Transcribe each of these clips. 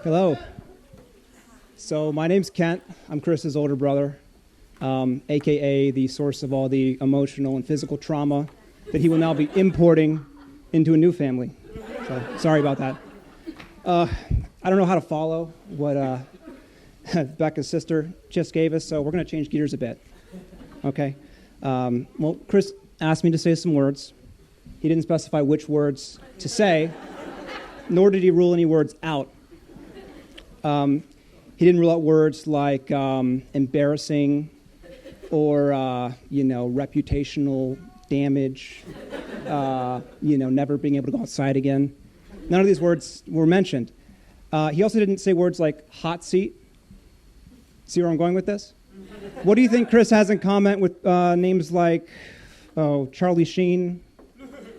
Hello. So my name's Kent. I'm Chris's older brother, a.k.a. the source of all the emotional and physical trauma that he will now be importing into a new family. So sorry about that. I don't know how to follow what Becca's sister just gave us, so we're going to change gears a bit. Okay? Well, Chris asked me to say some words. He didn't specify which words to say, nor did he rule any words out. He didn't rule out words like embarrassing or, reputational damage, never being able to go outside again. None of these words were mentioned. He also didn't say words like hot seat. See where I'm going with this? What do you think Chris has in common with names like Charlie Sheen,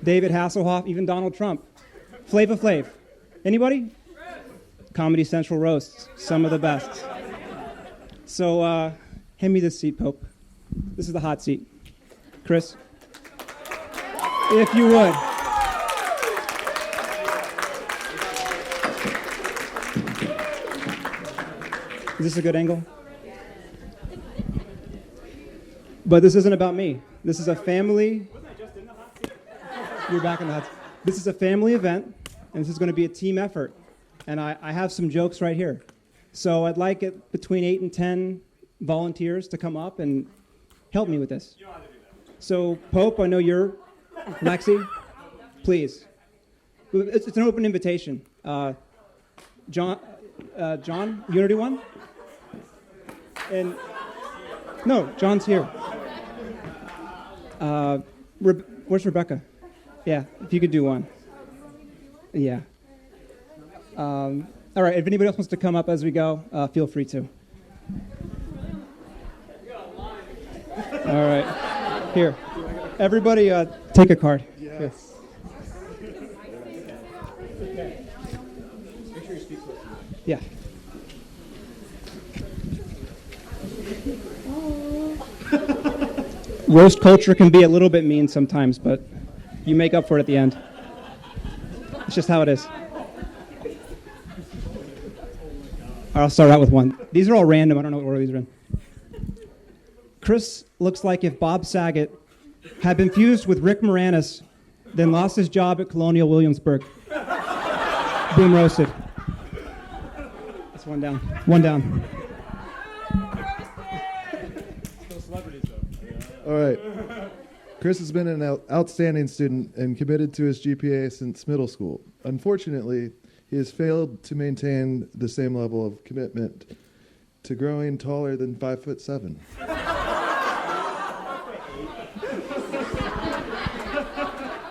David Hasselhoff, even Donald Trump? Flava Flav. Anybody? Comedy Central roasts, some of the best. So hand me this seat, Pope. This is the hot seat. Chris, if you would. Is this a good angle? But this isn't about me. This is a family. Wasn't I just in the hot seat? You're back in the hot seat. This is a family event, and this is going to be a team effort. And I have some jokes right here. So I'd like it between 8 and 10 volunteers to come up and help me with this. You don't have to do that. So Pope, I know you're Lexi. Please. It's an open invitation. John, you want to do one? And no, John's here. Where's Rebecca? Yeah, if you could do one. Yeah. All right, if anybody else wants to come up as we go, feel free to. All right. Here. Everybody take a card. Yes. Make sure you speak close. Yeah. Roast culture can be a little bit mean sometimes, but you make up for it at the end. It's just how it is. I'll start out with one. These are all random. I don't know what order these are in. Chris looks like if Bob Saget had been fused with Rick Moranis, then lost his job at Colonial Williamsburg. Boom roasted. That's one down. One down. Still celebrities, though. All right. Chris has been an outstanding student and committed to his GPA since middle school. Unfortunately, he has failed to maintain the same level of commitment to growing taller than 5'7".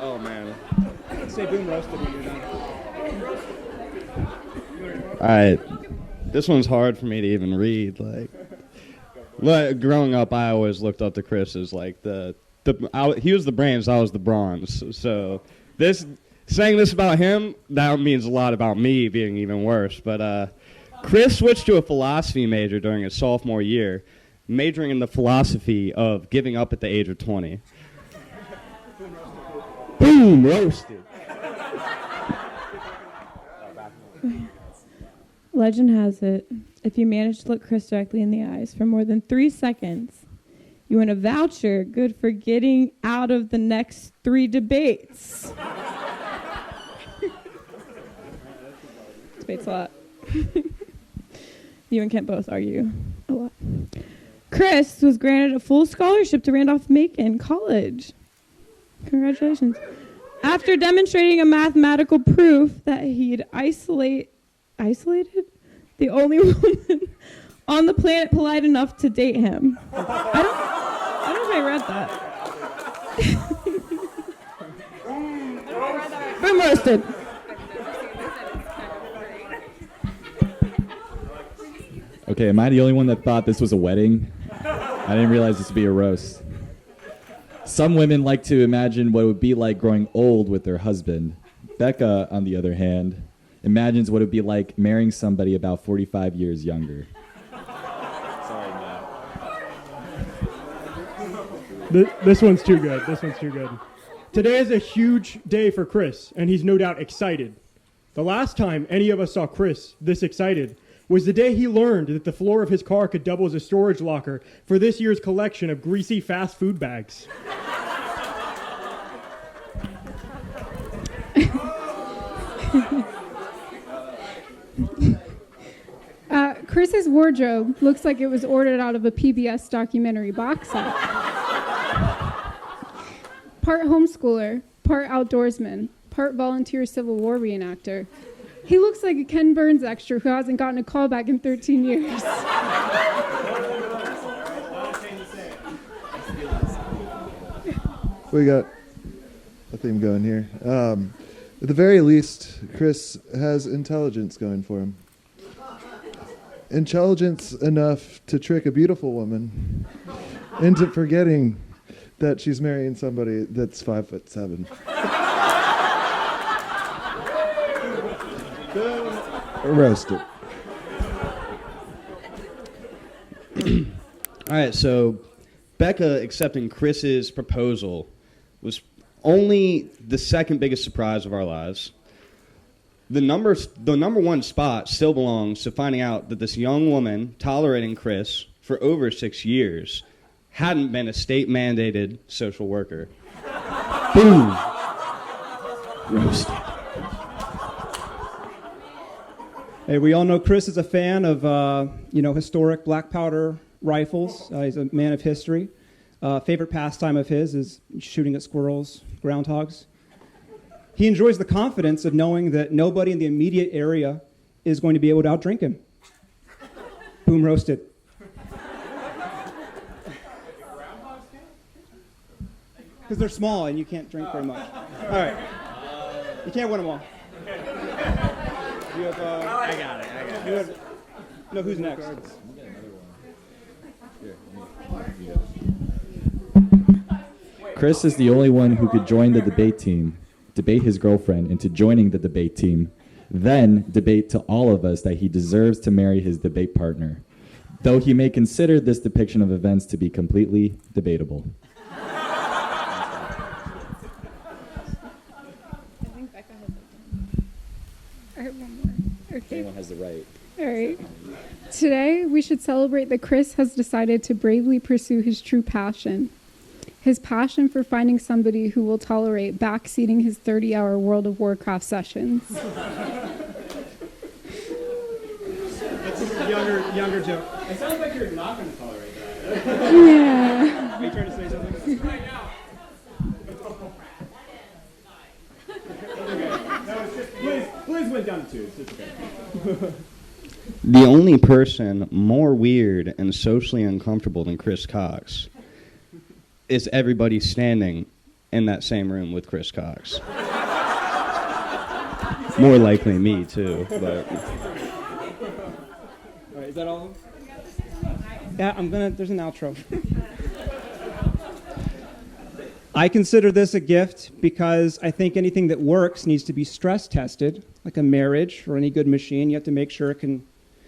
Oh, man. Say boom roasted when you're done. All right. This one's hard for me to even read. Like growing up, I always looked up to Chris as like he was the brains, I was the bronze. So saying this about him, that means a lot about me being even worse. But Chris switched to a philosophy major during his sophomore year, majoring in the philosophy of giving up at the age of 20. Boom, roasted. Legend has it, if you manage to look Chris directly in the eyes for more than 3 seconds, you win a voucher good for getting out of the next 3 debates. Debates a lot. You and Kent both argue a lot. Chris was granted a full scholarship to Randolph-Macon College. Congratulations. After demonstrating a mathematical proof that he'd isolated the only woman on the planet polite enough to date him. I don't know if I read that. Boom roasted. Okay, am I the only one that thought this was a wedding? I didn't realize this would be a roast. Some women like to imagine what it would be like growing old with their husband. Becca, on the other hand, imagines what it would be like marrying somebody about 45 years younger. Sorry, Matt. This one's too good. This one's too good. Today is a huge day for Chris, and he's no doubt excited. The last time any of us saw Chris this excited was the day he learned that the floor of his car could double as a storage locker for this year's collection of greasy fast food bags. Chris's wardrobe looks like it was ordered out of a PBS documentary box set. Part homeschooler, part outdoorsman, part volunteer Civil War reenactor. He looks like a Ken Burns extra who hasn't gotten a call back in 13 years. We got a theme going here. At the very least, Chris has intelligence going for him. Intelligence enough to trick a beautiful woman into forgetting that she's marrying somebody that's 5'7". Roasted. All right, so Becca accepting Chris's proposal was only the second biggest surprise of our lives. The number one spot still belongs to finding out that this young woman tolerating Chris for over 6 years hadn't been a state-mandated social worker. Boom. Roasted. Hey, we all know Chris is a fan of, historic black powder rifles. He's a man of history. Favorite pastime of his is shooting at squirrels, groundhogs. He enjoys the confidence of knowing that nobody in the immediate area is going to be able to outdrink him. Boom, roasted. Because they're small and you can't drink very much. All right. You can't win them all. You have, I got it. No, who's next? Chris is the only one who could join the debate team, debate his girlfriend into joining the debate team, then debate to all of us that he deserves to marry his debate partner, though he may consider this depiction of events to be completely debatable. I think Becca has it. I have one more. Okay. Anyone has the right. All right. Today, we should celebrate that Chris has decided to bravely pursue his true passion. His passion for finding somebody who will tolerate backseating his 30-hour World of Warcraft sessions. That's a younger joke. It sounds like you're not going to tolerate that. Yeah. Are you trying to say something? Right now. Please went down to 2. It's okay. The only person more weird and socially uncomfortable than Chris Cox is everybody standing in that same room with Chris Cox. More likely me, too. But All right, is that all? Yeah, there's an outro. I consider this a gift because I think anything that works needs to be stress tested, like a marriage or any good machine. You have to make sure it can,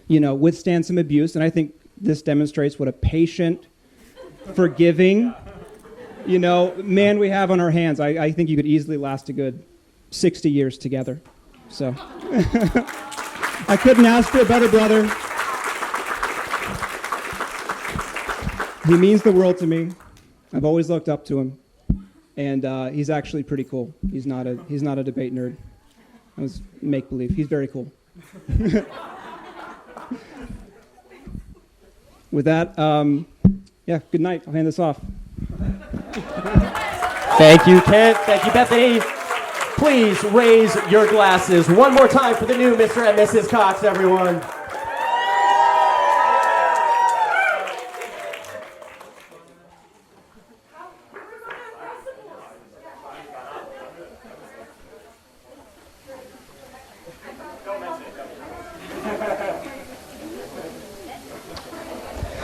withstand some abuse. And I think this demonstrates what a patient, forgiving, man we have on our hands. I think you could easily last a good 60 years together. So I couldn't ask for a better brother. He means the world to me. I've always looked up to him. And he's actually pretty cool. He's not a debate nerd. I was make-believe. He's very cool. With that, good night. I'll hand this off. Thank you, Kent. Thank you, Bethany. Please raise your glasses one more time for the new Mr. and Mrs. Cox, everyone.